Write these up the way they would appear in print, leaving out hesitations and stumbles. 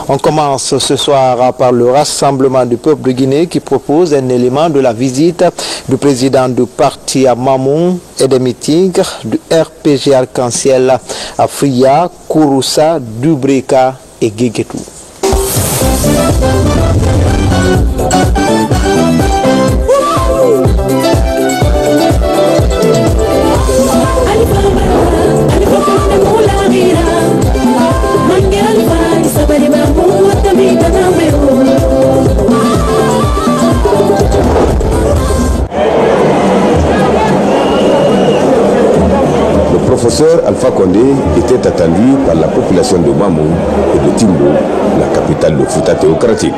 On commence ce soir par le Rassemblement du peuple de Guinée qui propose un élément de la visite du président du parti à Mamoun et des meetings du RPG Arc-en-Ciel à Fria, Kouroussa, Dubreka et Guéguetou. Le professeur Alpha Condé était attendu par la population de Mamoun et de Timbo, la capitale de Fouta théocratique.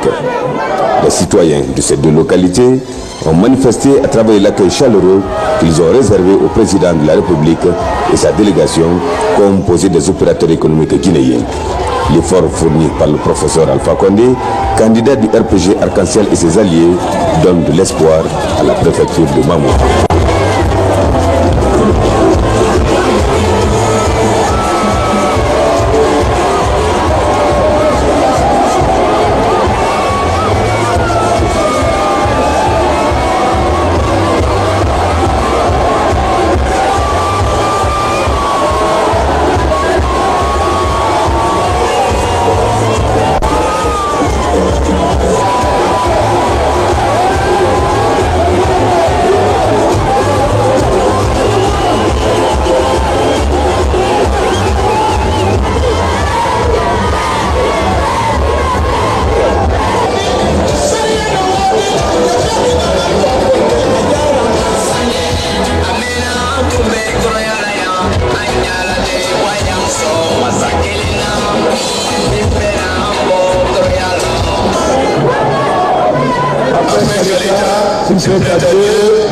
Les citoyens de ces deux localités ont manifesté à travers l'accueil chaleureux qu'ils ont réservé au président de la République et sa délégation composée des opérateurs économiques guinéens. L'effort fourni par le professeur Alpha Condé, candidat du RPG Arc-en-Ciel et ses alliés, donne de l'espoir à la préfecture de Mamoun.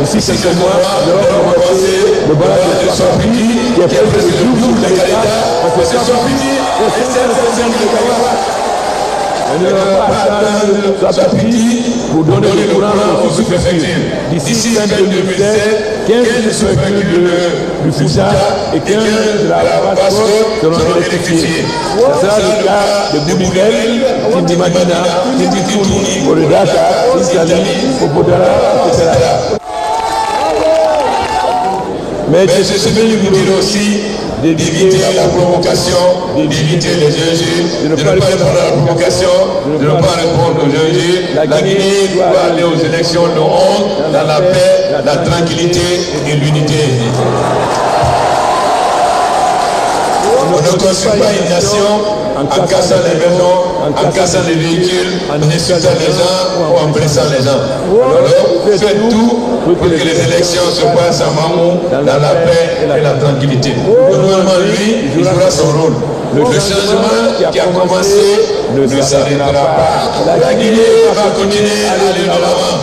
Ici, c'est que moi, nous avons commencé le barrage de Sophie, qui a fait le jour de l'État, parce que Sophie, c'est le on ne va pas attendre Sophie pour donner le courant aux sous-préfectures. D'ici fin 2017, 15 sous-préfectures du Fouta et 15 de la Basse-Côte seront électrifiées. Ce sera le cas de Boudibel, Tindimadina, Tinditouni, Boredaka, Tindali, Popodara, etc. Mais je suis venu vous dire aussi d'éviter la provocation, d'éviter les injures, de ne pas répondre à la provocation, de ne pas répondre aux injures. La Guinée doit aller aux élections le 11 dans la paix, la tranquillité et l'unité. On ne construit pas une nation en cassant les maisons, en cassant les véhicules, en insultant les gens ou en blessant les gens. Alors, faites tout pour que les élections se passent à Mamoun dans la paix et la tranquillité. Le gouvernement, lui, il jouera son rôle. Le changement qui a commencé ne s'arrêtera pas. La Guinée va continuer à aller de l'avant.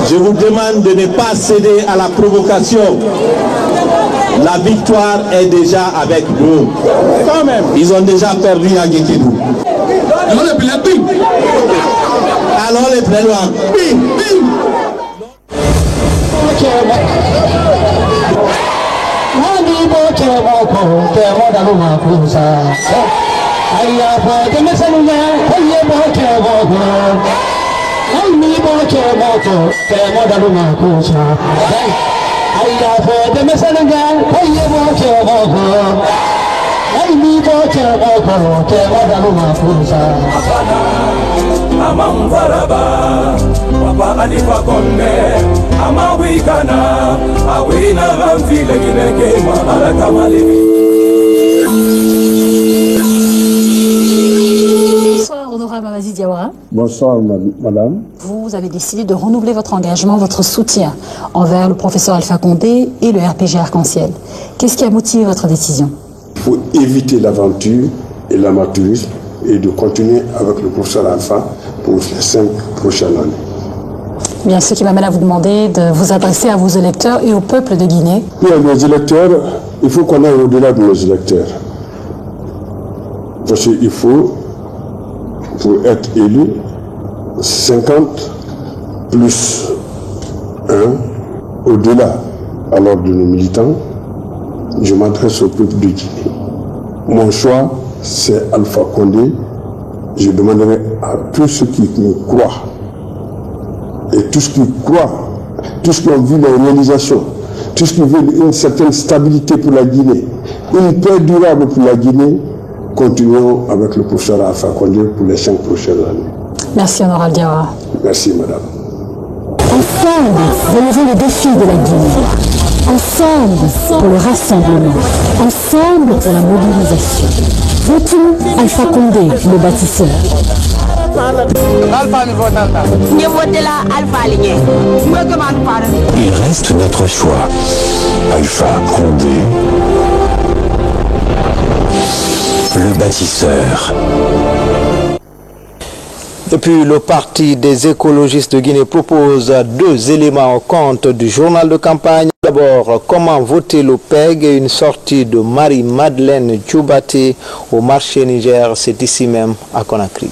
Je vous demande de ne pas céder à la provocation. La victoire est déjà avec nous. Quand même. Ils ont déjà perdu à Guékédou. Alors les plaidoirs. Bim, bim. Bonsoir, honorable Mamadi Diawara. Bonsoir, madame. Vous avez décidé de renouveler votre engagement, votre soutien envers le professeur Alpha Condé et le RPG Arc-en-Ciel. Qu'est-ce qui a motivé votre décision? Il faut éviter l'aventure et l'amateurisme et de continuer avec le professeur Alpha pour les 5 prochaines années. Bien, ce qui m'amène à vous demander de vous adresser à vos électeurs et au peuple de Guinée. Oui, les électeurs, il faut qu'on aille au-delà de nos électeurs. Parce qu'il faut, pour être élu, 50 plus 1 au-delà. Alors de nos militants, je m'adresse au peuple de Guinée. Mon choix, c'est Alpha Condé. Je demanderai à tous ceux qui me croient, et tous ceux qui croient, tous ceux qui ont vu les réalisations, tous ceux qui veulent une certaine stabilité pour la Guinée, une paix durable pour la Guinée, continuons avec le professeur Alpha Condé pour les 5 prochaines années. Merci, honorable Diawara. Merci, madame. Ensemble, relevons les défis de la Guinée. Ensemble pour le rassemblement. Ensemble pour la mobilisation. Votons Alpha Condé, le bâtisseur. Il reste notre choix. Alpha Condé, le bâtisseur. Et puis le Parti des écologistes de Guinée propose 2 éléments au compte du journal de campagne. D'abord, comment voter l'OPEG et une sortie de Marie-Madeleine Djoubaté au marché Niger, c'est ici même à Conakry.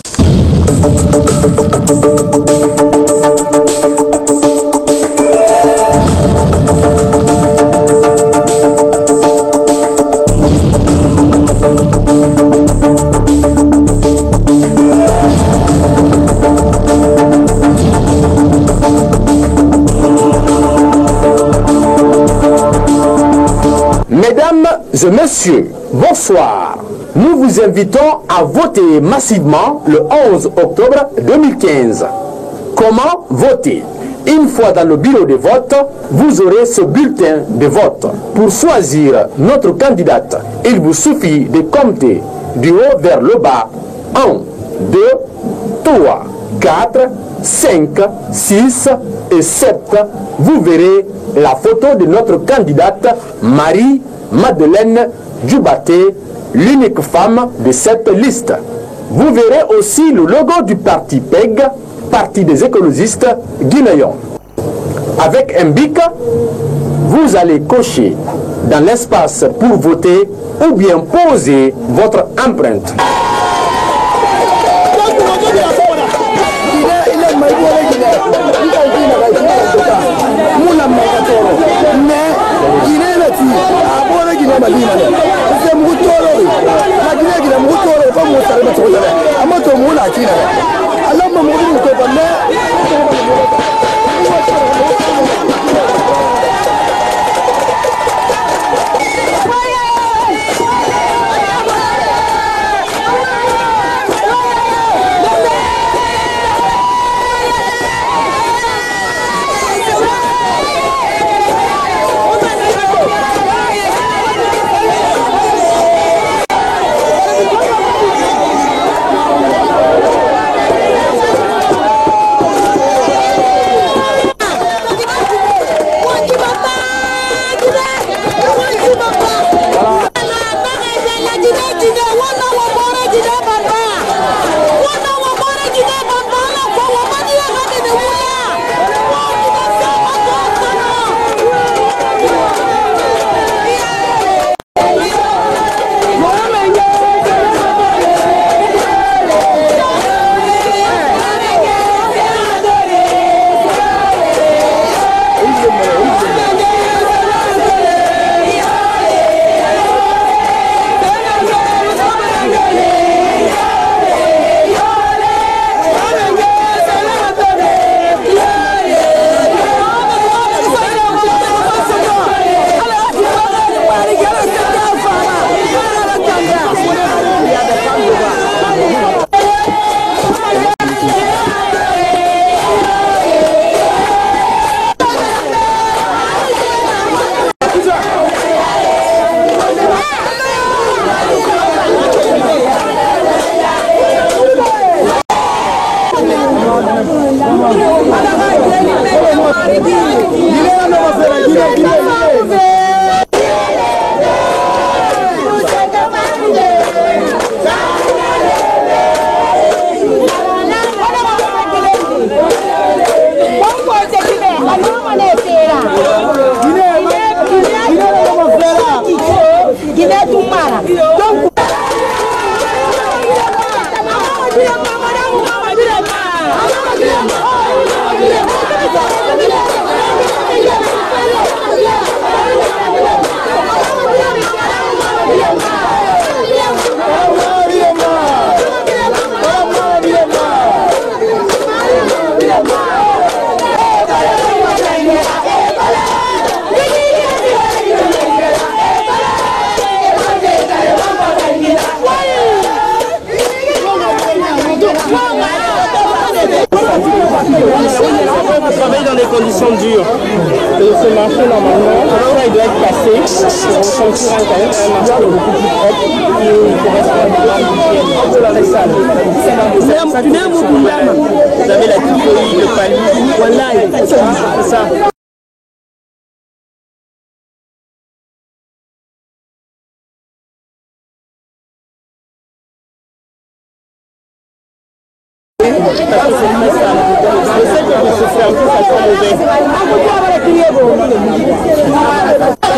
Mesdames et messieurs, bonsoir. Nous vous invitons à voter massivement le 11 octobre 2015. Comment voter? Une fois dans le bureau de vote, vous aurez ce bulletin de vote. Pour choisir notre candidate, il vous suffit de compter du haut vers le bas. 1, 2, 3, 4, 5, 6 et 7. Vous verrez la photo de notre candidate Marie-Madeleine Djoubaté, l'unique femme de cette liste. Vous verrez aussi le logo du parti PEG, Parti des écologistes guinéens. Avec un bic, vous allez cocher dans l'espace pour voter ou bien poser votre empreinte. On travaille dans des conditions dures. Ce marché, normalement, il doit être passé. On quand même un marché beaucoup plus propre qui correspond à la salle. Vous avez la typologie, le palier. Voilà, c'est ça.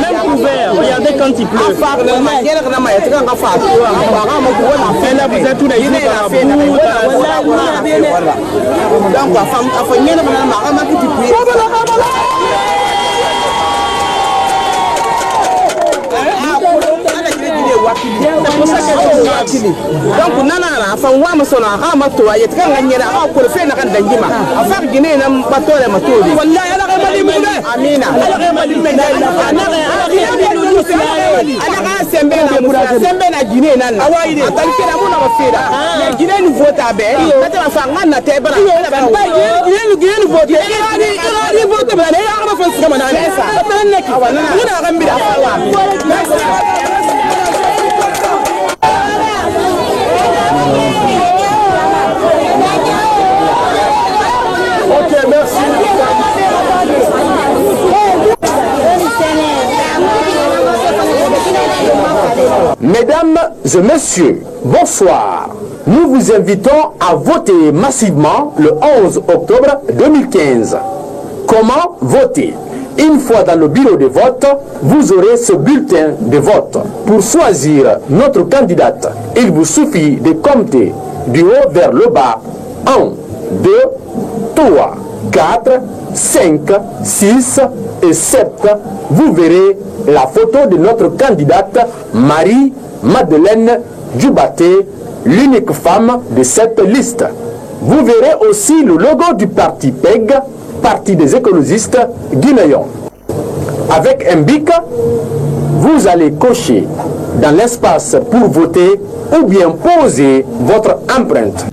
Même couvert, regardez quand il pleut. Et là, vous êtes tous les jours c'est pour ça que donc nana fa wama sona ha mato ayet kan nganyera ha ko fe na kan dangima afar gine na batore matodi wallahi ala ga mali mune amina ala ga mali mune ala ga sembe na musa sembe na gine nan awaide atanke na muna mafira mais gine ni vota be tata fa ngana te bara gine vote gine vote ba ne ya ga fa sama na nesa tan neki muna ga mbira Ok, merci. Mesdames et messieurs, bonsoir. Nous vous invitons à voter massivement le 11 octobre 2015. Comment voter? Une fois dans le bureau de vote, vous aurez ce bulletin de vote. Pour choisir notre candidate, il vous suffit de compter du haut vers le bas. 1, 2, 3, 4, 5, 6 et 7. Vous verrez la photo de notre candidate Marie-Madeleine Djubaté, l'unique femme de cette liste. Vous verrez aussi le logo du parti PEG, Parti des écologistes guinéens. Avec un bic, vous allez cocher dans l'espace pour voter ou bien poser votre empreinte.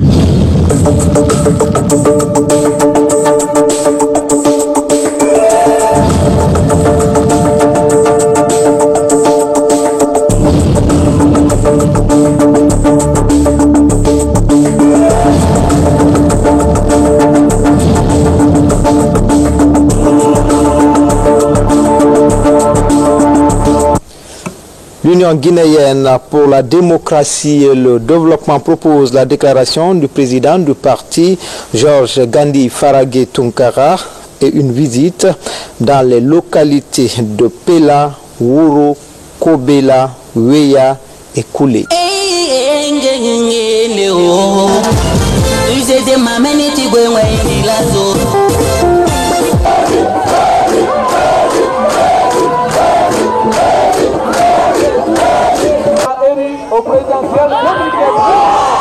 L'Union guinéenne pour la démocratie et le développement propose la déclaration du président du parti, Georges Gandhi Faragé Tunkara, et une visite dans les localités de Pela, Wuro, Kobela, Weya et Koulé. Au présidentiel 2015.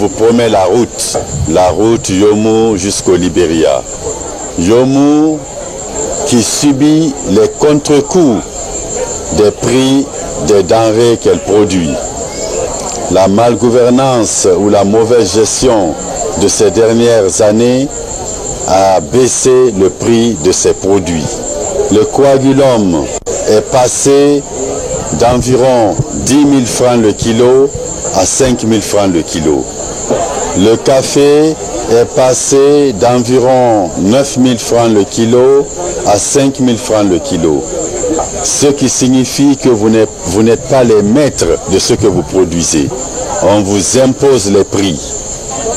vous promet la route Yomu jusqu'au Libéria. Yomu qui subit les contre-coups des prix des denrées qu'elle produit. La malgouvernance ou la mauvaise gestion de ces dernières années a baissé le prix de ces produits. Le coagulum est passé d'environ 10 000 francs le kilo à 5 000 francs le kilo. Le café est passé d'environ 9 000 francs le kilo à 5 000 francs le kilo. Ce qui signifie que vous n'êtes pas les maîtres de ce que vous produisez. On vous impose les prix,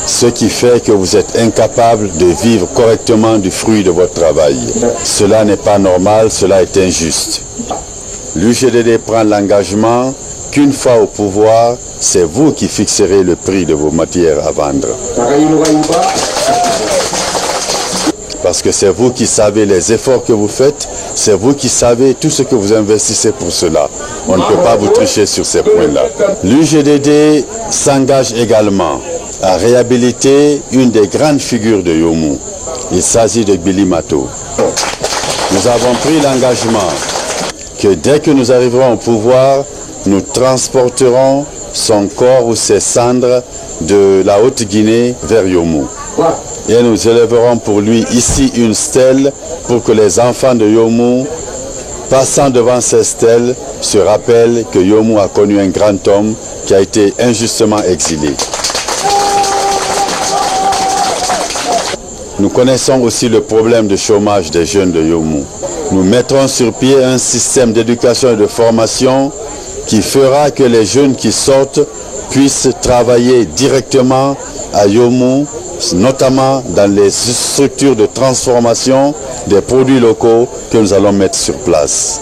ce qui fait que vous êtes incapable de vivre correctement du fruit de votre travail. Cela n'est pas normal, cela est injuste. L'UGDD prend l'engagement qu'une fois au pouvoir, c'est vous qui fixerez le prix de vos matières à vendre. Parce que c'est vous qui savez les efforts que vous faites, c'est vous qui savez tout ce que vous investissez pour cela. On ne peut pas vous tricher sur ces points-là. L'UGDD s'engage également à réhabiliter une des grandes figures de Yomu. Il s'agit de Billy Mato. Nous avons pris l'engagement que dès que nous arriverons au pouvoir, nous transporterons son corps ou ses cendres de la Haute-Guinée vers Yomu. Et nous élèverons pour lui ici une stèle pour que les enfants de Yomu, passant devant ces stèles, se rappellent que Yomu a connu un grand homme qui a été injustement exilé. Nous connaissons aussi le problème de chômage des jeunes de Yomu. Nous mettrons sur pied un système d'éducation et de formation qui fera que les jeunes qui sortent puissent travailler directement à Yomu, notamment dans les structures de transformation des produits locaux que nous allons mettre sur place.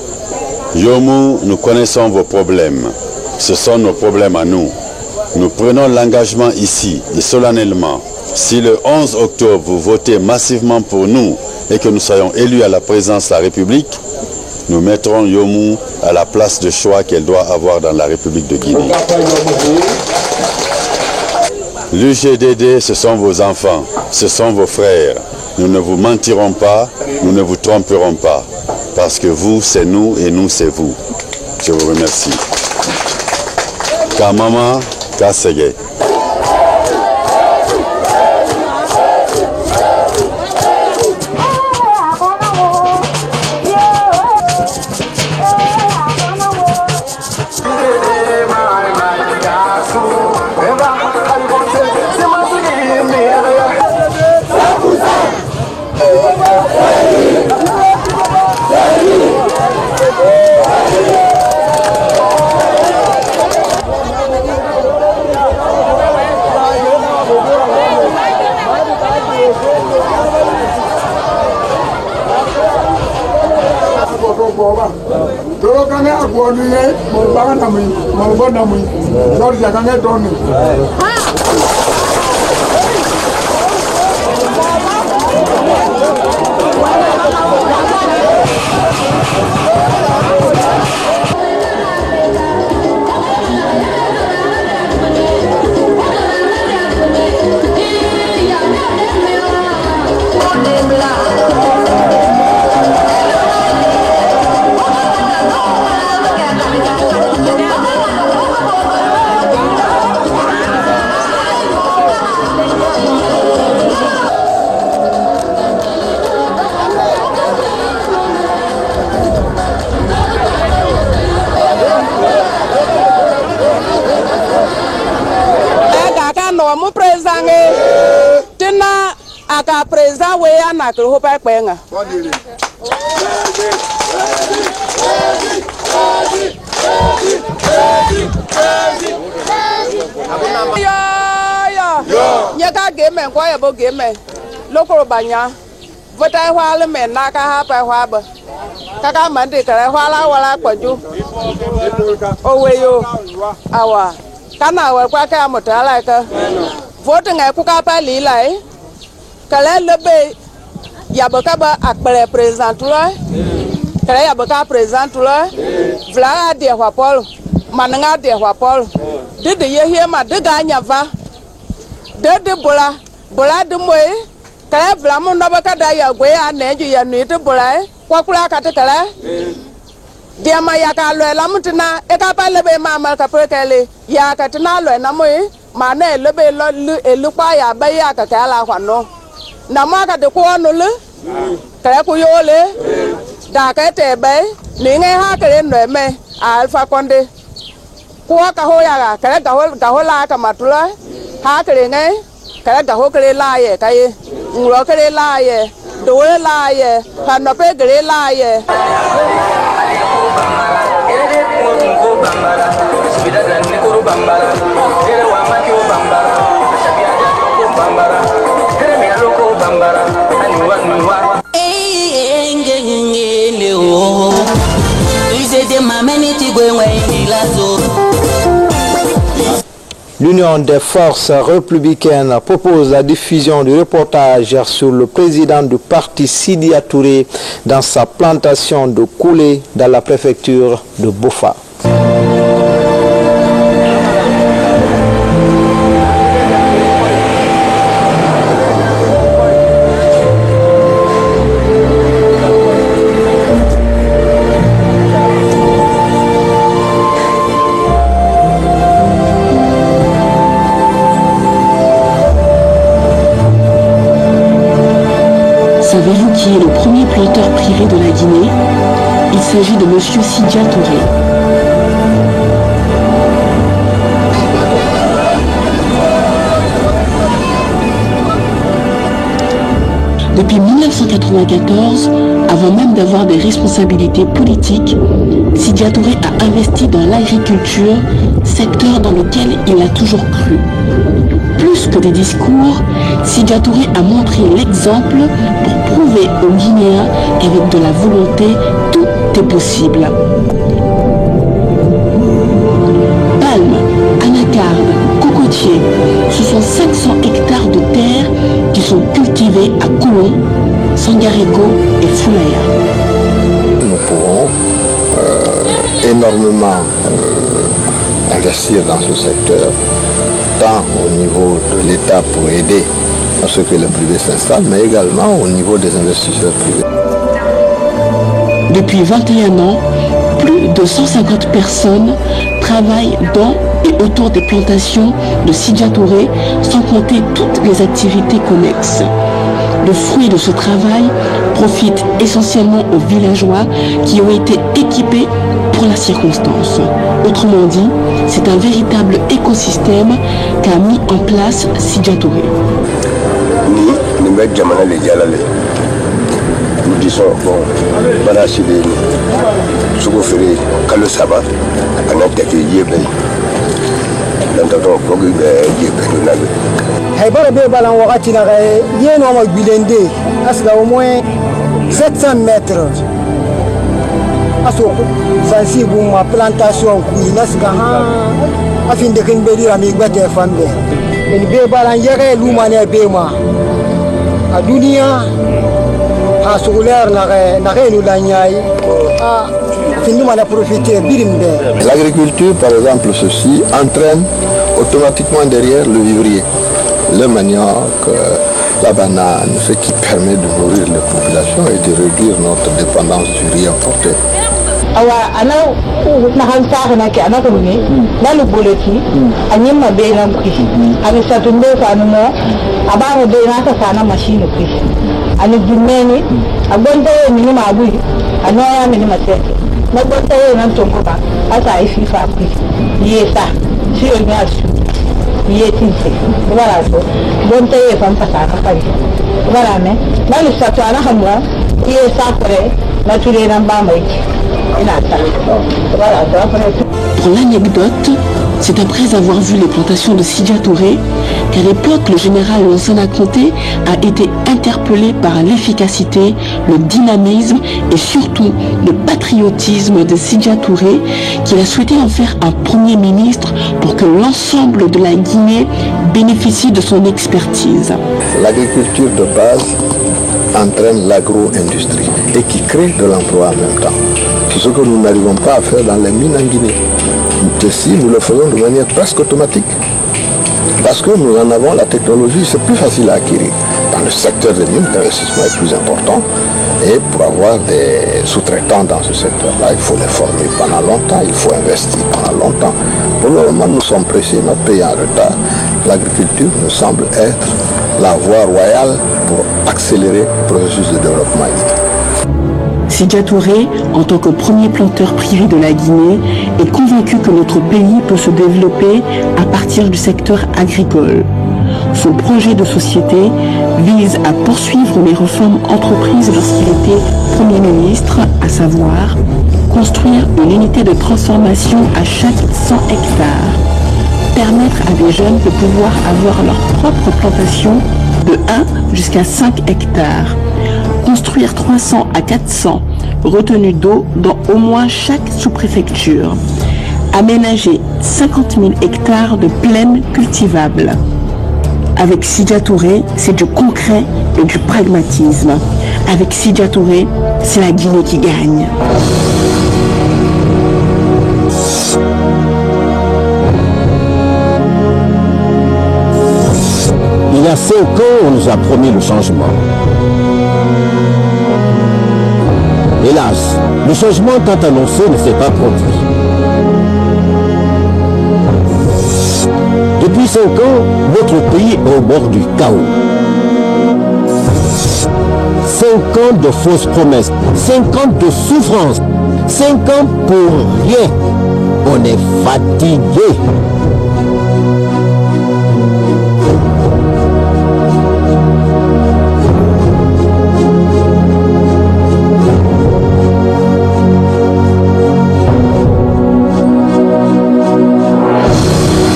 Yomu, nous connaissons vos problèmes. Ce sont nos problèmes à nous. Nous prenons l'engagement ici et solennellement. Si le 11 octobre, vous votez massivement pour nous et que nous soyons élus à la présidence de la République, nous mettrons Yomu à la place de choix qu'elle doit avoir dans la République de Guinée. L'UGDD, ce sont vos enfants, ce sont vos frères. Nous ne vous mentirons pas, nous ne vous tromperons pas. Parce que vous, c'est nous et nous, c'est vous. Je vous remercie. Kamama Kasege. Akpere président là, kaya yabaka président là, vla de Paul, mananga de Paul, de ye ma de ganya va, de bola de moye kala blamo no baka da ya gwe ya neju ya nuit bola kwa kula kata kala dia ma ya ka lo la mutna e ka pa lebe mama ka prekele ya ka tna lo na moye ma na lebe lo elu pa ya ba ya ka kala kwano na ma ka de ko no le kala ku yo le da ka te be ni nge ha ka le no me Alpha Condé ko ka ho ya ka ga ho la ka matula ha ka le nge ka ga ho ka le la ye ka ye ngro ka le la ye do le la ye ka no pe ka le la ye L'Union des forces républicaines propose la diffusion du reportage sur le président du parti Sidya Touré dans sa plantation de Koulé dans la préfecture de Bofa. Savez-vous qui est le premier planteur privé de la Guinée? Il s'agit de M. Sidya Touré. Depuis 1994, avant même d'avoir des responsabilités politiques, Sidya Touré a investi dans l'agriculture, secteur dans lequel il a toujours cru. Plus que des discours, Sidya Touré a montré l'exemple pour prouver aux Guinéens qu'avec de la volonté, tout est possible. Palmes, anacardes, cocotiers, ce sont 500 hectares de terre qui sont cultivés à Koulon, Sangarego et Foulaya. Nous pourrons énormément investir dans ce secteur, tant au niveau de l'État pour aider à ce que le privé s'installe, mais également au niveau des investisseurs privés. Depuis 21 ans, plus de 150 personnes travaillent dans et autour des plantations de Sidya Touré, sans compter toutes les activités connexes. Le fruit de ce travail profite essentiellement aux villageois qui ont été équipés pour la circonstance. Autrement dit, c'est un véritable écosystème qu'a mis en place Sidya Touré. Nous disons, bon, voilà, c'est des sous-offerés, Kalo Saba, à n'importe Yébé. Au moins 700 mètres. Sensible ma plantation afin de qu'il ami des femmes. Et le balan yere l'humané bema. À Dunia, à Soulaire, l'agriculture, par exemple, ceci entraîne automatiquement derrière le vivrier, le manioc, la banane, ce qui permet de nourrir les populations et de réduire notre dépendance du riz importé. Pour l'anecdote, c'est après avoir vu les plantations de Sidya Touré qu'à l'époque, le général Lansana Conté a été interpellé par l'efficacité, le dynamisme et surtout le patriotisme de Sidya Touré, qu'il a souhaité en faire un premier ministre pour que l'ensemble de la Guinée bénéficie de son expertise. L'agriculture de base entraîne l'agro-industrie et qui crée de l'emploi en même temps. C'est ce que nous n'arrivons pas à faire dans les mines en Guinée. Ici, nous le faisons de manière presque automatique. Parce que nous en avons la technologie, c'est plus facile à acquérir. Dans le secteur des mines, l'investissement est plus important. Et pour avoir des sous-traitants dans ce secteur-là, il faut les former pendant longtemps, il faut investir pendant longtemps. Pour le moment, nous sommes pressés, notre pays est en retard. L'agriculture nous semble être la voie royale pour accélérer le processus de développement. Sidya Touré, en tant que premier planteur privé de la Guinée, est convaincu que notre pays peut se développer à partir du secteur agricole. Son projet de société vise à poursuivre les réformes entreprises lorsqu'il était Premier ministre, à savoir construire une unité de transformation à chaque 100 hectares, permettre à des jeunes de pouvoir avoir leur propre plantation de 1 jusqu'à 5 hectares, construire 300 à 400 retenues d'eau dans au moins chaque sous-préfecture, aménager 50 000 hectares de plaines cultivables. Avec Sidya Touré, c'est du concret et du pragmatisme. Avec Sidya Touré, c'est la Guinée qui gagne. Il y a 5 ans, on nous a promis le changement. Hélas, le changement tant annoncé ne s'est pas produit. Depuis 5 ans, notre pays est au bord du chaos. 5 ans de fausses promesses, 5 ans de souffrance, 5 ans pour rien. On est fatigué.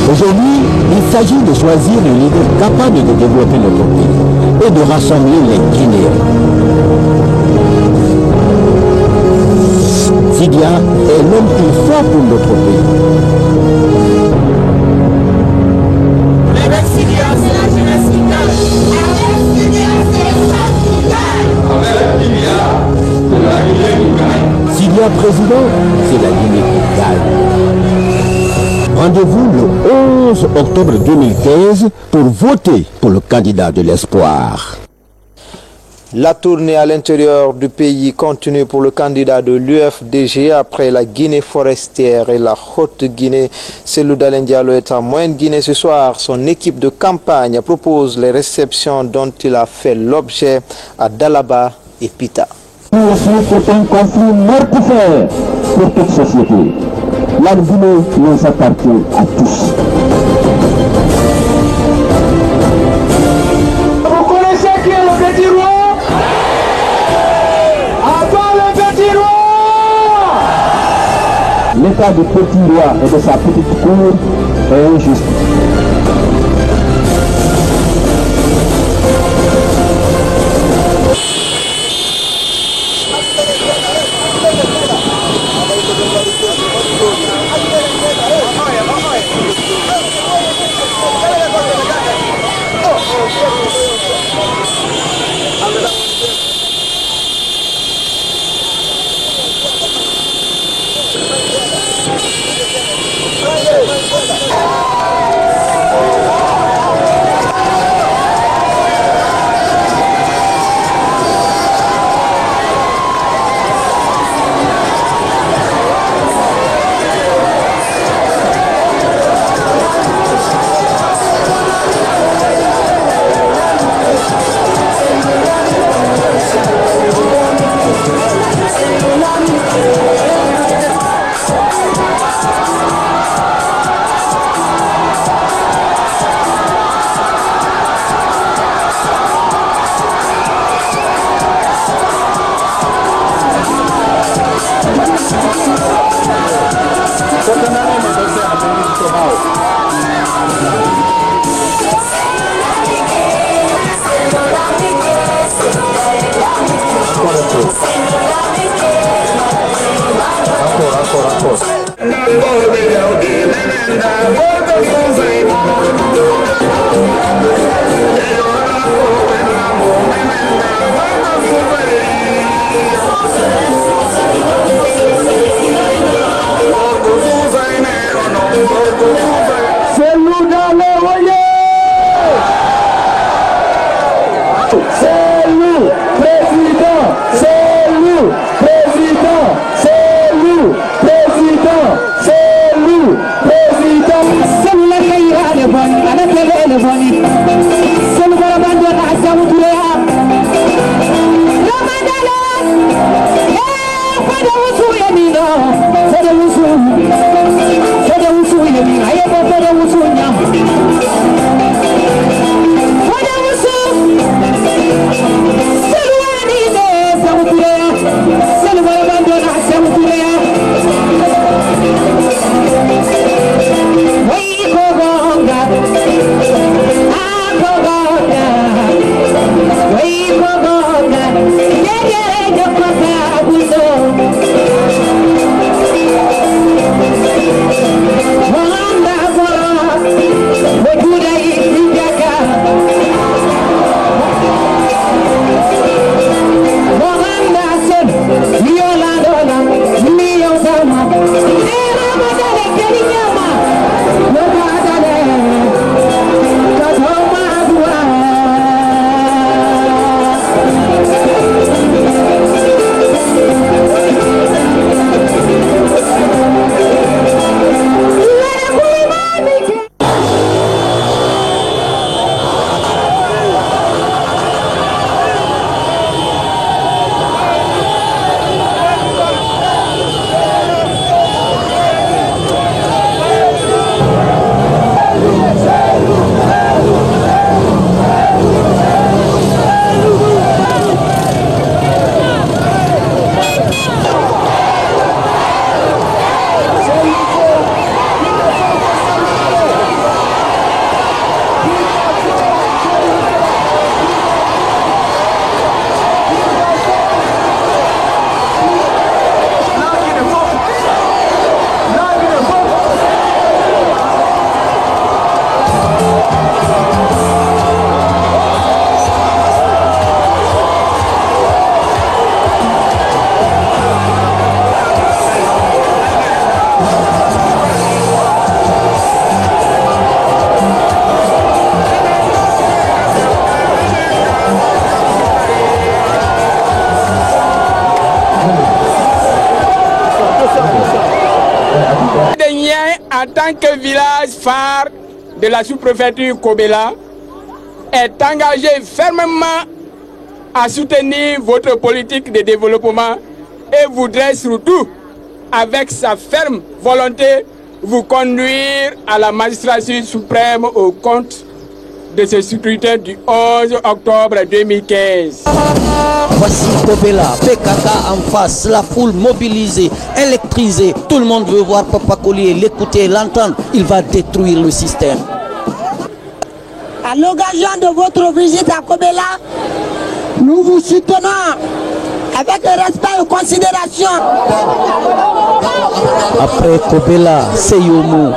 Aujourd'hui, il s'agit de choisir le leader capable de développer notre pays et de rassembler les Guinéens. Sidya est l'homme plus fort pour notre pays. Avec Sidya, c'est la jeunesse qui gagne. Avec Sidya, c'est la Guinée qui gagne. Sidya président, c'est la Guinée qui gagne. Rendez-vous le 11 octobre 2015 pour voter pour le candidat de l'espoir. La tournée à l'intérieur du pays continue pour le candidat de l'UFDG après la Guinée forestière et la Haute-Guinée. Cellou Dalein Diallo est en Moyenne-Guinée ce soir. Son équipe de campagne propose les réceptions dont il a fait l'objet à Dalaba et Pita. C'est un conflit mortifère pour toute société. La Guinée nous appartient à tous. Vous connaissez qui est le petit roi? Avant le petit roi! L'état du petit roi et de sa petite cour est injuste. C'est nous dans le royaume. En tant que village phare de la sous-préfecture Kobela, est engagé fermement à soutenir votre politique de développement et voudrait surtout, avec sa ferme volonté, vous conduire à la magistrature suprême au compte de ce scrutin du 11 octobre 2015. Voici Kobela, PKK en face, la foule mobilisée, électrisée. Tout le monde veut voir Papa Koli, l'écouter, l'entendre. Il va détruire le système. À l'occasion de votre visite à Kobela, nous vous soutenons avec respect et considération. Après Kobela, c'est Yomu,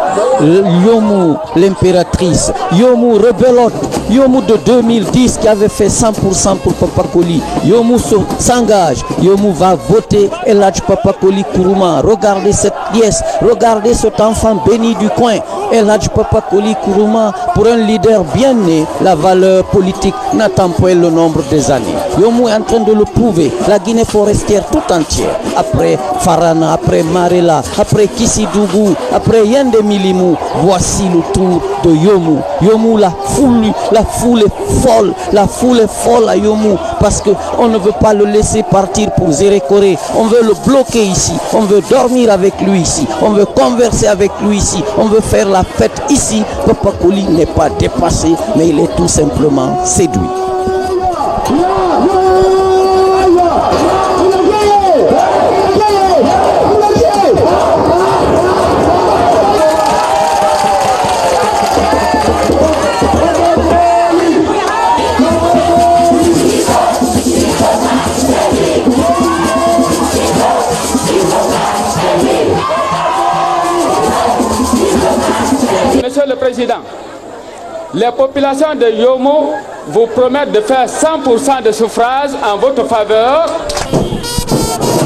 Yomu l'impératrice, Yomu rebelote, Yomu de 2010 qui avait fait 100% pour Papa Koli. Yomu s'engage, Yomu va voter Eladj Papa Koli Kourouma. Regardez cette pièce, regardez cet enfant béni du coin. Eladj Papa Koli Kourouma, pour un leader bien né, la valeur politique n'attend pas le nombre des années. Yomu est en train de le prouver. La Guinée forestière tout entière, après Farana, après Marela, après Kissidougou, après Yende Milimou, voici le tour de Yomu. Yomu, la foule est folle à Yomu, parce qu'on ne veut pas le laisser partir pour Zérékoré. On veut le bloquer ici, on veut dormir avec lui ici, on veut converser avec lui ici, on veut faire la fête ici. Papa Koli n'est pas dépassé, mais il est tout simplement séduit. Monsieur le Président, les populations de Yomo vous promettent de faire 100% de suffrage en votre faveur.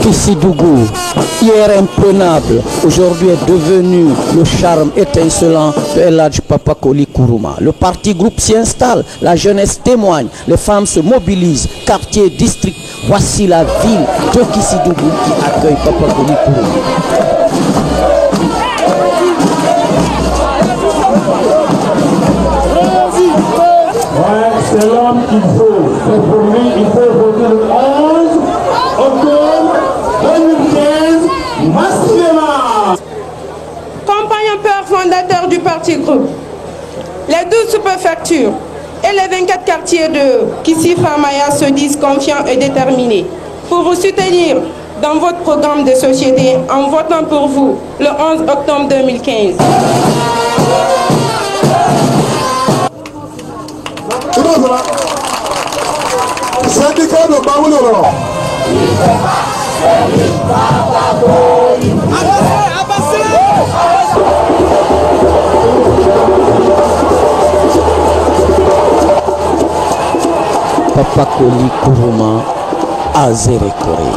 Kissidougou, hier imprenable, aujourd'hui est devenu le charme étincelant de Eladj Papa Koli Kourouma. Le parti groupe s'y installe, la jeunesse témoigne, les femmes se mobilisent, quartier, district. Voici la ville de Kissidougou qui accueille Papa Koli Kourouma. C'est l'homme qu'il faut. C'est pour lui, il faut voter le 11 octobre 2015 massivement. Compagnon père fondateur du parti groupe, les 12 sous-préfectures et les 24 quartiers de Kissi Famaya se disent confiants et déterminés pour vous soutenir dans votre programme de société en votant pour vous le 11 octobre 2015. Syndicat de Baouloro. Papa Koli Kourouma à Zérékoré.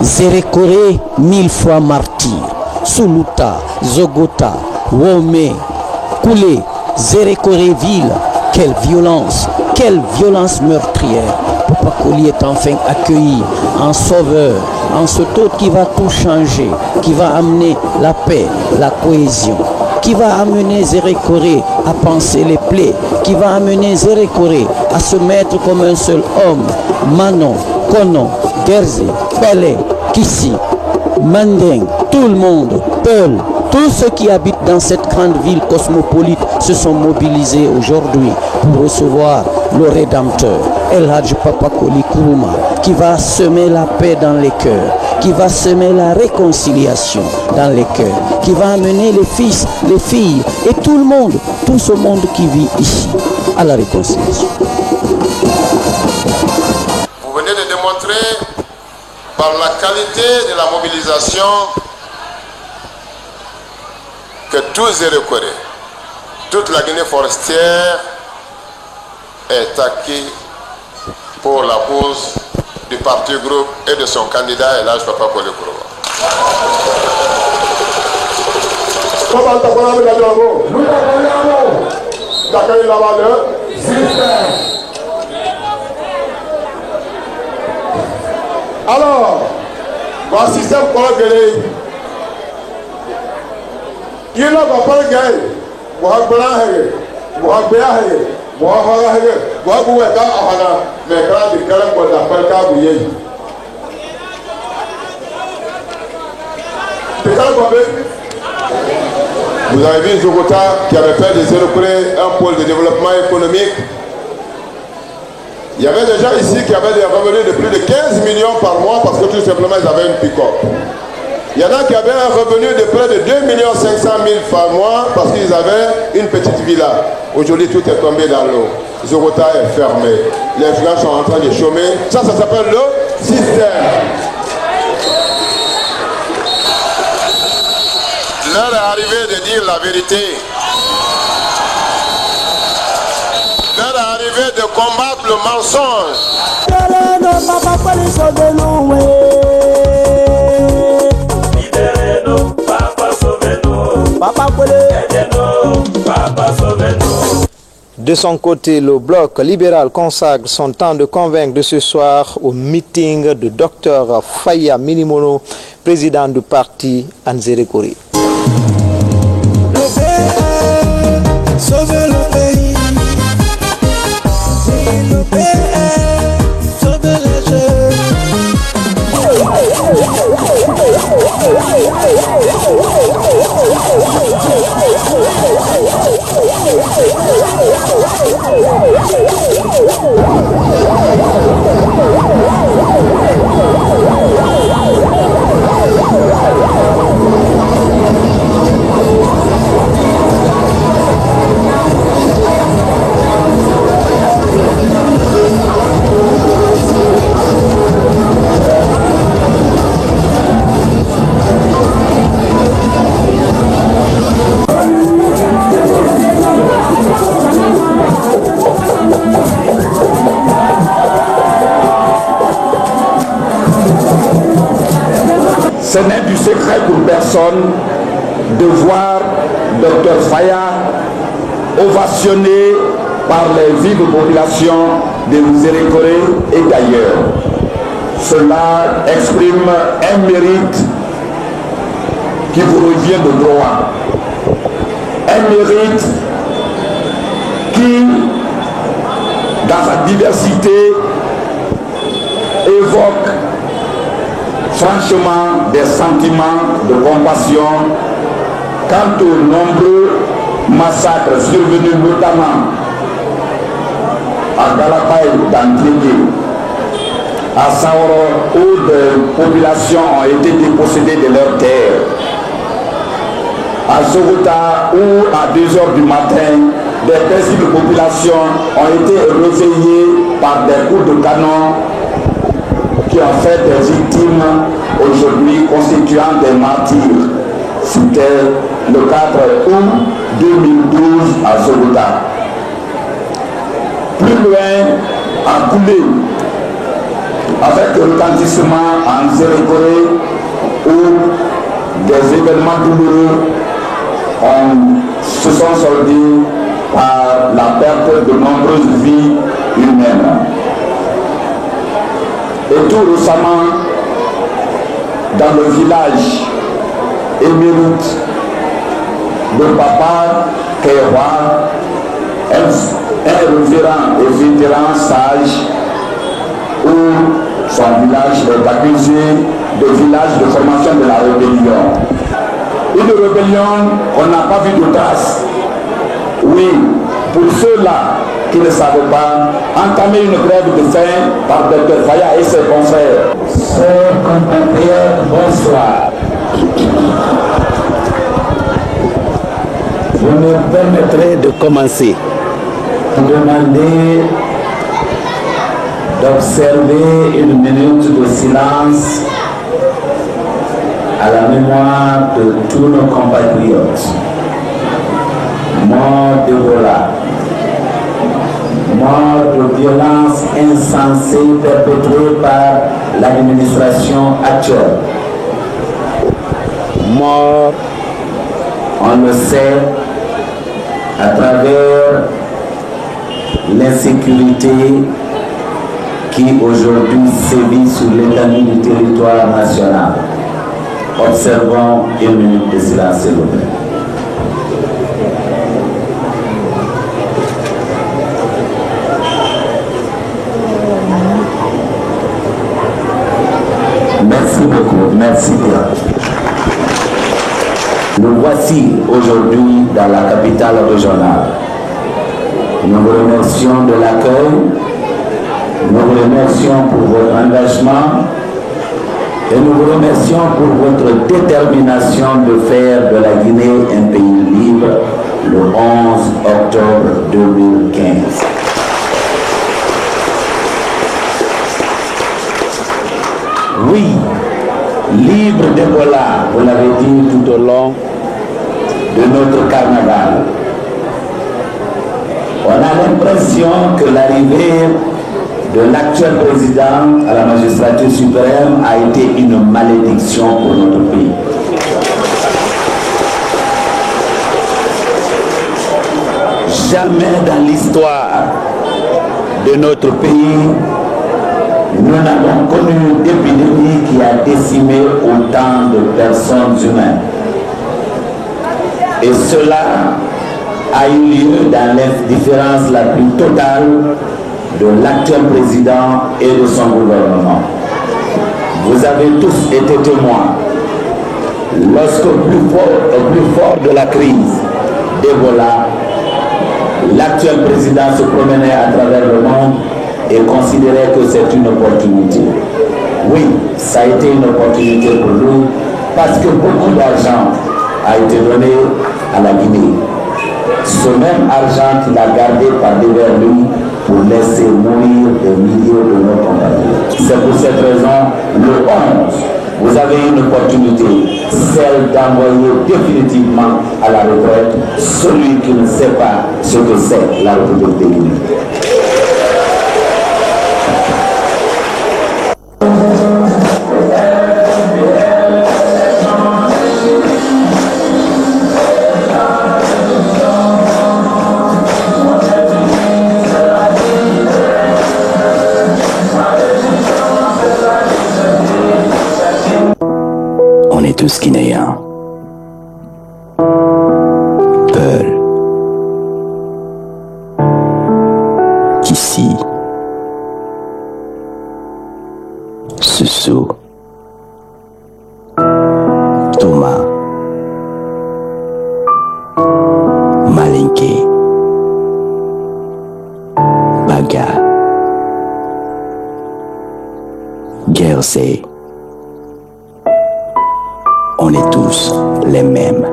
Zérékoré, 1000 fois martyr. Suluta, Zogota, Womé, Koulé, Zérékoré ville. Quelle violence meurtrière. Papa Koli est enfin accueilli en sauveur, en ce hôte qui va tout changer, qui va amener la paix, la cohésion, qui va amener Zérékoré à penser les plaies, qui va amener Zérékoré à se mettre comme un seul homme. Manon, Kono, Gerze, Pelé, Kissi, Mandeng, tout le monde, Peul, tous ceux qui habitent dans cette grande ville cosmopolite se sont mobilisés aujourd'hui pour recevoir le Rédempteur, El Hadj Papa Koli Kourouma, qui va semer la paix dans les cœurs, qui va semer la réconciliation dans les cœurs, qui va amener les fils, les filles et tout le monde, tout ce monde qui vit ici, à la réconciliation. Vous venez de démontrer par la qualité de la mobilisation que tous Zérékoré, toute la Guinée forestière est acquis pour la cause du parti groupe et de son candidat El Hadj Papa Koli Kourouma. Alors, voici système colloque. Il y a un gars, vous avez vu Zogota qui avait fait de Zérékoré un pôle de développement économique. Il y avait des gens ici qui avaient des revenus de plus de 15 millions par mois parce que tout simplement ils avaient une pick-up. Il y en a qui avaient un revenu de près de 2 500 000 par mois parce qu'ils avaient une petite villa. Aujourd'hui, tout est tombé dans l'eau. Zogota est fermé. Les gens sont en train de chômer. Ça s'appelle le système. L'heure est arrivée de dire la vérité. L'heure est arrivée de combattre le mensonge. De son côté, le bloc libéral consacre son temps de convaincre de ce soir au meeting de Dr Faya Minimono, président du parti en Zérékoré. Sauver le pays, le pays, sauver les jeunes. Ce n'est du secret pour personne de voir Dr Faya ovationné par les vives populations de Zérékoré et d'ailleurs. Cela exprime un mérite qui vous revient de droit. Un mérite qui, dans sa diversité, évoque franchement des sentiments de compassion quant aux nombreux massacres survenus notamment à Galapay d'Antrigue, à Saoro, où des populations ont été dépossédées de leurs terres. À Sogota, où à 2 h du matin, des paisibles populations ont été réveillées par des coups de canon qui ont fait des victimes aujourd'hui constituant des martyrs. C'était le 4 août 2012 à Sogota. Plus loin, à Koulé, avec le retentissement en Zérékoré, où des événements douloureux se sont soldés par la perte de nombreuses vies humaines. Et tout récemment, dans le village émérite de Papa Kewa, un révérend et vétéran sage, où son village est accusé de village de formation de la rébellion. Une rébellion, on n'a pas vu de trace. Oui, pour ceux-là qui ne savaient pas, entamer une grève de faim par Dr Faya et ses confrères. Chers compatriotes, bonsoir. Vous me permettrez de commencer pour demander d'observer une minute de silence à la mémoire de tous nos compatriotes morts d'Ebola, morts de violences insensées perpétrées par l'administration actuelle, morts, on le sait, à travers l'insécurité qui aujourd'hui sévit sur l'étendue du territoire national. Observons une minute de silence, s'il vous plaît. Merci beaucoup, merci bien. Nous voici aujourd'hui dans la capitale régionale. Nous vous remercions de l'accueil, nous vous remercions pour votre engagement et nous vous remercions pour votre détermination de faire de la Guinée un pays libre le 11 octobre 2015. Oui, libre d'Ebola, vous l'avez dit tout au long de notre carnaval. On a l'impression que l'arrivée de l'actuel président à la magistrature suprême a été une malédiction pour notre pays. Jamais dans l'histoire de notre pays, nous n'avons connu d'épidémie qui a décimé autant de personnes humaines. Et cela a eu lieu dans l'indifférence la plus totale de l'actuel président et de son gouvernement. Vous avez tous été témoins. Lorsque au plus fort de la crise d'Ebola, l'actuel président se promenait à travers le monde et considérait que c'est une opportunité. Oui, ça a été une opportunité pour nous parce que beaucoup d'argent a été donné à la Guinée. Ce même argent qu'il a gardé par devers lui pour laisser mourir des milliers de nos compatriotes. C'est pour cette raison, le 11, vous avez une opportunité, celle d'envoyer définitivement à la retraite celui qui ne sait pas ce que c'est la République de Guinée. Tous Guinéens. Peul. Kissi. Susu. Thomas. Malinké. Baga. procès. On est tous les mêmes.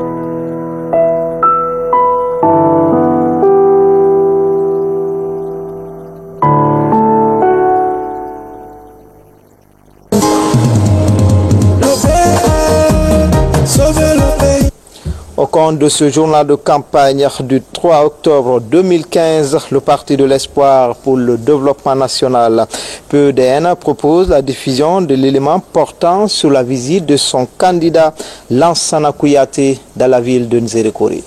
Au compte de ce journal de campagne du 3 octobre 2015, le Parti de l'Espoir pour le développement national, PEDN, propose la diffusion de l'élément portant sur la visite de son candidat Lansana Kouyaté dans la ville de Nzérékoré.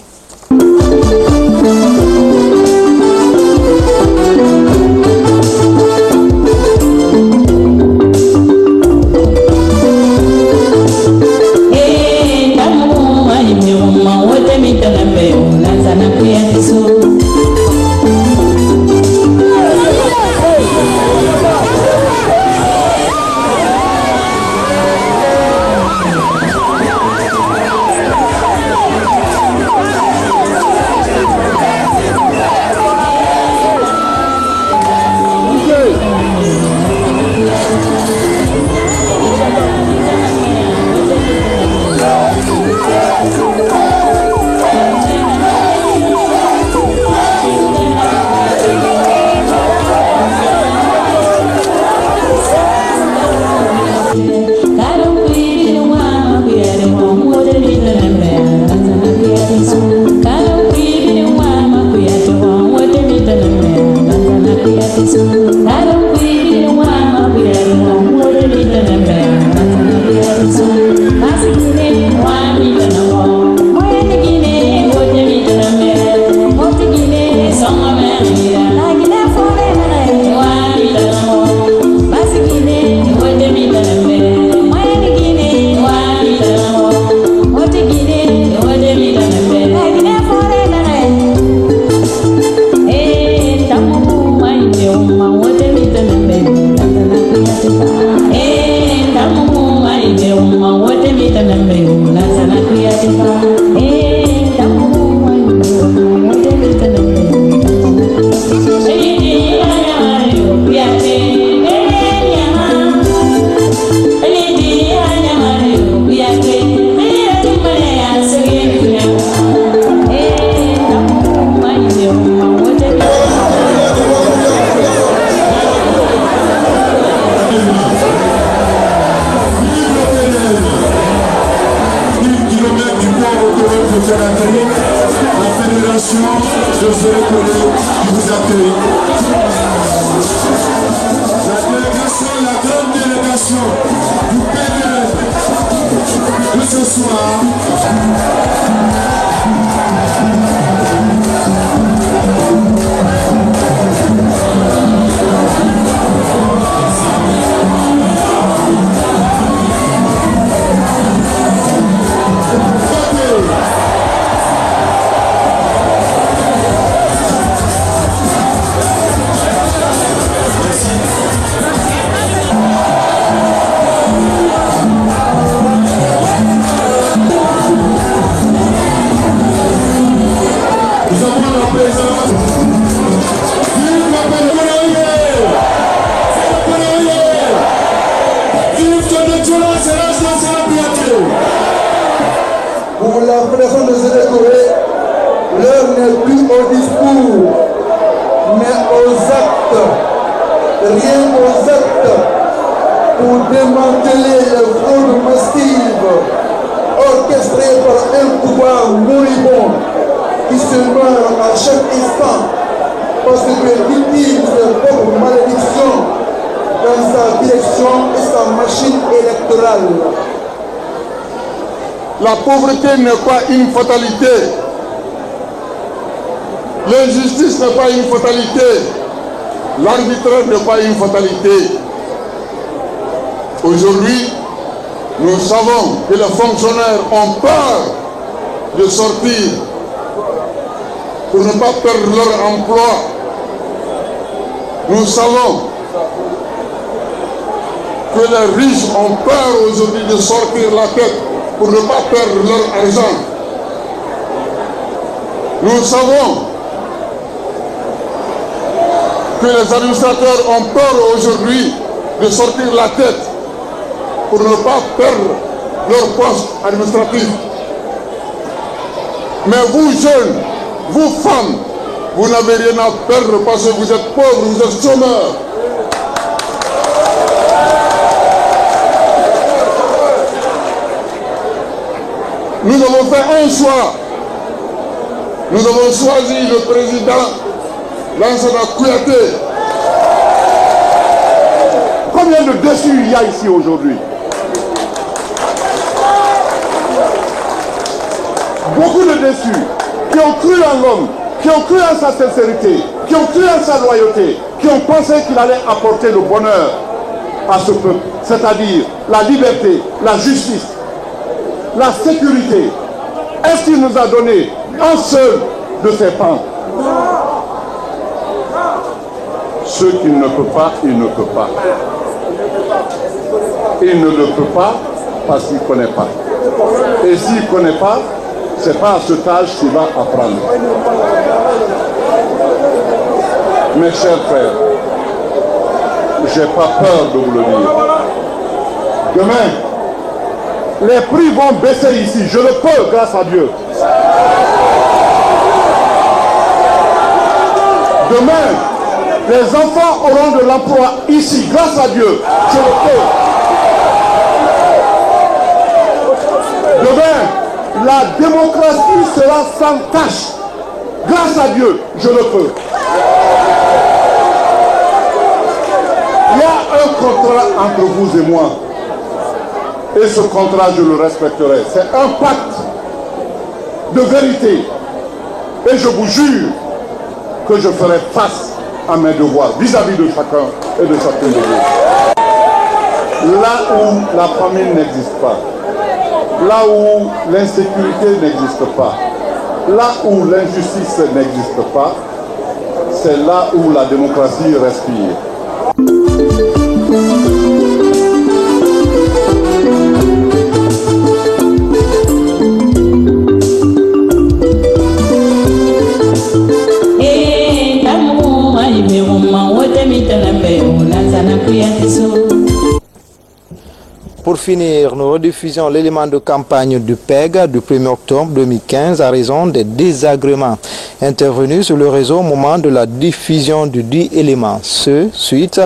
Pour la population de Nzérékoré, l'heure n'est plus au discours, mais aux actes. Rien aux actes pour démanteler les fraudes massives orchestrées par un pouvoir moribond qui se meurt à chaque instant parce que les victimes de leur propre malédiction dans sa direction et sa machine électorale. La pauvreté n'est pas une fatalité. L'injustice n'est pas une fatalité. L'arbitraire n'est pas une fatalité. Aujourd'hui, nous savons que les fonctionnaires ont peur de sortir pour ne pas perdre leur emploi. Nous savons que les riches ont peur aujourd'hui de sortir la tête pour ne pas perdre leur argent. Nous savons que les administrateurs ont peur aujourd'hui de sortir la tête pour ne pas perdre leur poste administratif. Mais vous jeunes, vous femmes, vous n'avez rien à perdre parce que vous êtes pauvres, vous êtes chômeurs. Nous avons fait un choix. Nous avons choisi le président Lansana Kouyaté. Combien de déçus il y a ici aujourd'hui? Beaucoup de déçus qui ont cru en l'homme, qui ont cru en sa sincérité, qui ont cru en sa loyauté, qui ont pensé qu'il allait apporter le bonheur à ce peuple, c'est-à-dire la liberté, la justice, la sécurité. Est-ce qu'il nous a donné un seul de ces pans? Ce qu'il ne peut pas, il ne peut pas. Il ne le peut pas parce qu'il ne connaît pas. Et s'il ne connaît pas, ce n'est pas à cet âge qu'il va apprendre. Mes chers frères, je n'ai pas peur de vous le dire. Demain, les prix vont baisser ici. Je le peux grâce à Dieu. Demain, les enfants auront de l'emploi ici grâce à Dieu. Je le peux. Demain, la démocratie sera sans tâche. Grâce à Dieu, je le peux. Il y a un contrat entre vous et moi. Et ce contrat, je le respecterai. C'est un pacte de vérité. Et je vous jure que je ferai face à mes devoirs vis-à-vis de chacun et de chacune de vous. Là où la famine n'existe pas, là où l'insécurité n'existe pas, là où l'injustice n'existe pas, c'est là où la démocratie respire. Pour finir, nous rediffusons l'élément de campagne du PEG du 1er octobre 2015 à raison des désagréments intervenus sur le réseau au moment de la diffusion du dit élément. Ce, suite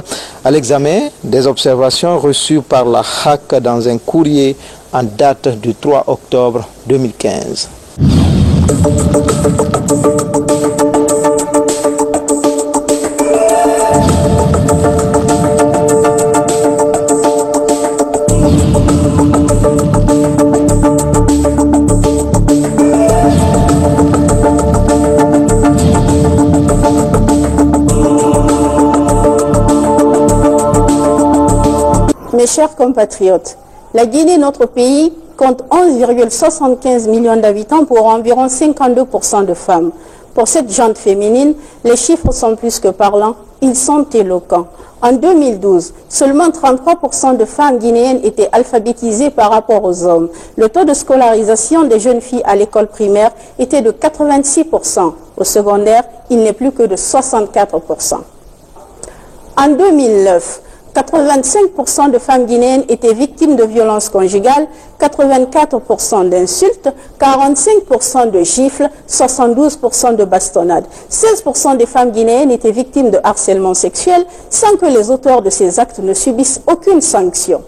à l'examen des observations reçues par la HAC dans un courrier en date du 3 octobre 2015. Mes chers compatriotes, la Guinée, notre pays, compte 11,75 millions d'habitants pour environ 52% de femmes. Pour cette gente féminine, les chiffres sont plus que parlants, ils sont éloquents. En 2012, seulement 33% de femmes guinéennes étaient alphabétisées par rapport aux hommes. Le taux de scolarisation des jeunes filles à l'école primaire était de 86%. Au secondaire, il n'est plus que de 64%. En 2009, 85% de femmes guinéennes étaient victimes de violences conjugales, 84% d'insultes, 45% de gifles, 72% de bastonnades. 16% des femmes guinéennes étaient victimes de harcèlement sexuel sans que les auteurs de ces actes ne subissent aucune sanction.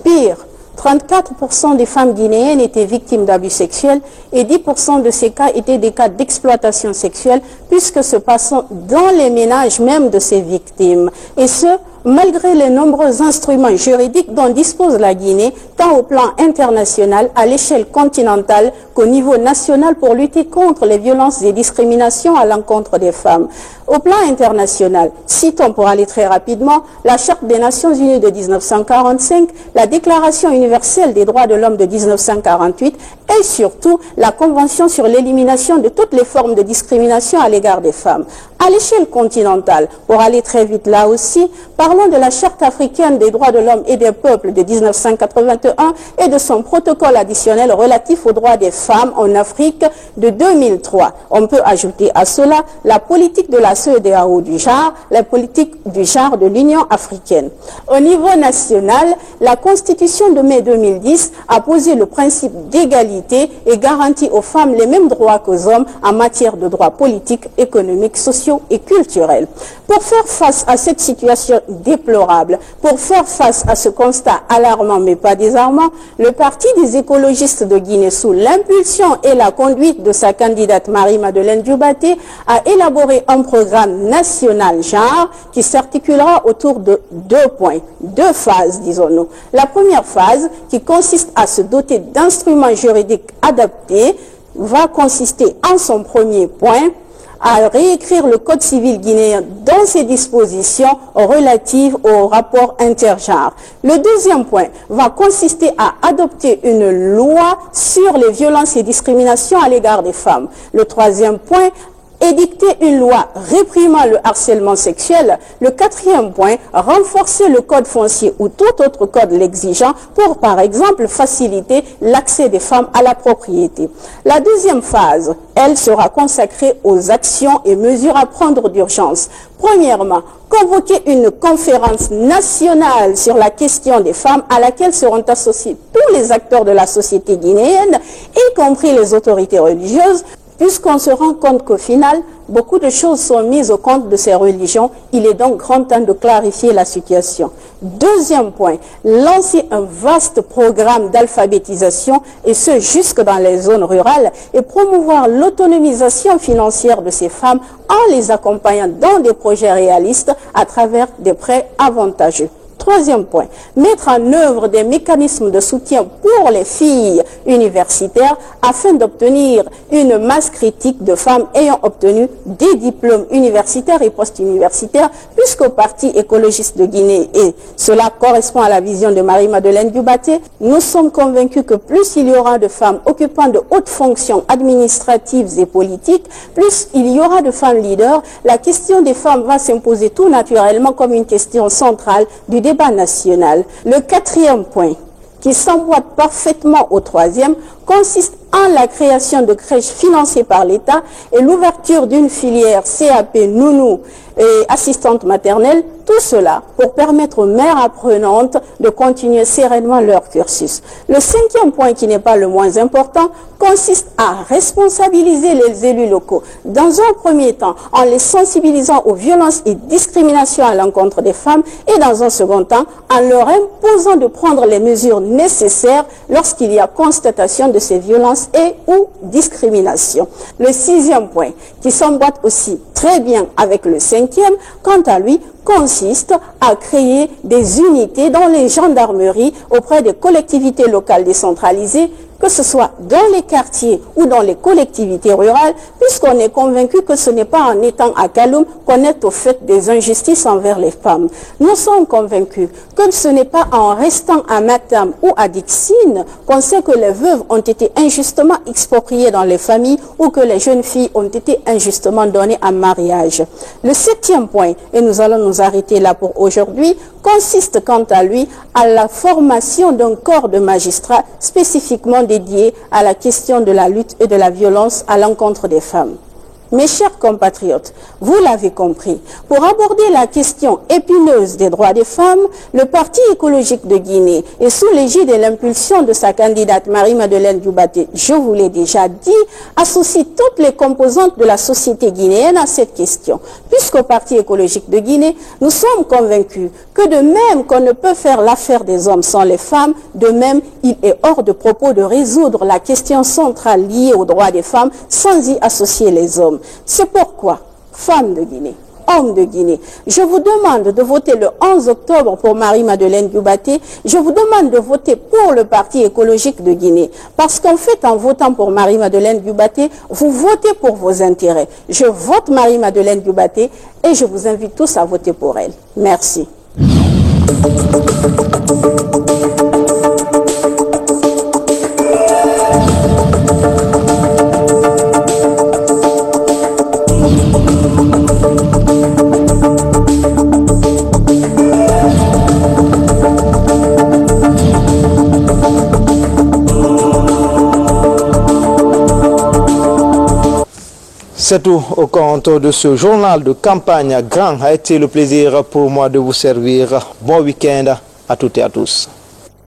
Pire, 34% des femmes guinéennes étaient victimes d'abus sexuels et 10% de ces cas étaient des cas d'exploitation sexuelle puisque se passant dans les ménages même de ces victimes. Et ce, malgré les nombreux instruments juridiques dont dispose la Guinée, tant au plan international, à l'échelle continentale qu'au niveau national pour lutter contre les violences et discriminations à l'encontre des femmes. Au plan international, citons pour aller très rapidement la Charte des Nations Unies de 1945, la Déclaration universelle des droits de l'homme de 1948 et surtout la Convention sur l'élimination de toutes les formes de discrimination à l'égard des femmes. À l'échelle continentale, pour aller très vite là aussi, parlons de la Charte africaine des droits de l'homme et des peuples de 1983 21 et de son protocole additionnel relatif aux droits des femmes en Afrique de 2003. On peut ajouter à cela la politique de la CEDEAO du genre, la politique du genre de l'Union africaine. Au niveau national, la Constitution de mai 2010 a posé le principe d'égalité et garantit aux femmes les mêmes droits qu'aux hommes en matière de droits politiques, économiques, sociaux et culturels. Pour faire face à cette situation déplorable, pour faire face à ce constat alarmant mais pas désarmant, le Parti des écologistes de Guinée, sous l'impulsion et la conduite de sa candidate Marie-Madeleine Dioubaté, a élaboré un programme national genre qui s'articulera autour de 2 points, 2 phases, disons-nous. La première phase, qui consiste à se doter d'instruments juridiques adaptés, va consister en son premier point à réécrire le Code civil guinéen dans ses dispositions relatives au rapport intergenre. Le deuxième point va consister à adopter une loi sur les violences et discriminations à l'égard des femmes. Le troisième point, édicter une loi réprimant le harcèlement sexuel. Le quatrième point, renforcer le code foncier ou tout autre code l'exigeant pour, par exemple, faciliter l'accès des femmes à la propriété. La deuxième phase, elle, sera consacrée aux actions et mesures à prendre d'urgence. Premièrement, convoquer une conférence nationale sur la question des femmes à laquelle seront associés tous les acteurs de la société guinéenne, y compris les autorités religieuses, puisqu'on se rend compte qu'au final, beaucoup de choses sont mises au compte de ces religions. Il est donc grand temps de clarifier la situation. Deuxième point, lancer un vaste programme d'alphabétisation, et ce jusque dans les zones rurales, et promouvoir l'autonomisation financière de ces femmes en les accompagnant dans des projets réalistes à travers des prêts avantageux. Troisième point, mettre en œuvre des mécanismes de soutien pour les filles universitaires afin d'obtenir une masse critique de femmes ayant obtenu des diplômes universitaires et post-universitaires, puisqu'au Parti écologiste de Guinée, et cela correspond à la vision de Marie-Madeleine Dioubaté, nous sommes convaincus que plus il y aura de femmes occupant de hautes fonctions administratives et politiques, plus il y aura de femmes leaders. La question des femmes va s'imposer tout naturellement comme une question centrale du débat national. Le quatrième point, qui s'emboîte parfaitement au troisième, consiste en la création de crèches financées par l'État et l'ouverture d'une filière CAP nounou et assistante maternelle, tout cela pour permettre aux mères apprenantes de continuer sereinement leur cursus. Le cinquième point, qui n'est pas le moins important, consiste à responsabiliser les élus locaux, dans un premier temps en les sensibilisant aux violences et discriminations à l'encontre des femmes, et dans un second temps en leur imposant de prendre les mesures nécessaires lorsqu'il y a constatation de ces violences et ou discriminations. Le sixième point, qui s'emboîte aussi très bien avec le cinquième, quant à lui, consiste à créer des unités dans les gendarmeries auprès des collectivités locales décentralisées, que ce soit dans les quartiers ou dans les collectivités rurales, puisqu'on est convaincu que ce n'est pas en étant à Kaloum qu'on est au fait des injustices envers les femmes. Nous sommes convaincus que ce n'est pas en restant à Matam ou à Dixine qu'on sait que les veuves ont été injustement expropriées dans les familles ou que les jeunes filles ont été injustement données en mariage. Le septième point, et nous allons nous arrêter là pour aujourd'hui, consiste quant à lui à la formation d'un corps de magistrats spécifiquement dédié à la question de la lutte et de la violence à l'encontre des femmes. Mes chers compatriotes, vous l'avez compris, pour aborder la question épineuse des droits des femmes, le Parti écologique de Guinée, et sous l'égide et l'impulsion de sa candidate Marie-Madeleine Dioubaté, je vous l'ai déjà dit, associe toutes les composantes de la société guinéenne à cette question. Puisqu'au Parti écologique de Guinée, nous sommes convaincus que de même qu'on ne peut faire l'affaire des hommes sans les femmes, de même il est hors de propos de résoudre la question centrale liée aux droits des femmes sans y associer les hommes. C'est pourquoi, femmes de Guinée, hommes de Guinée, je vous demande de voter le 11 octobre pour Marie-Madeleine Dioubaté. Je vous demande de voter pour le Parti écologique de Guinée. Parce qu'en fait, en votant pour Marie-Madeleine Dioubaté, vous votez pour vos intérêts. Je vote Marie-Madeleine Dioubaté et je vous invite tous à voter pour elle. Merci. C'est tout au compte de ce journal de campagne. Grand a été le plaisir pour moi de vous servir. Bon week-end à toutes et à tous.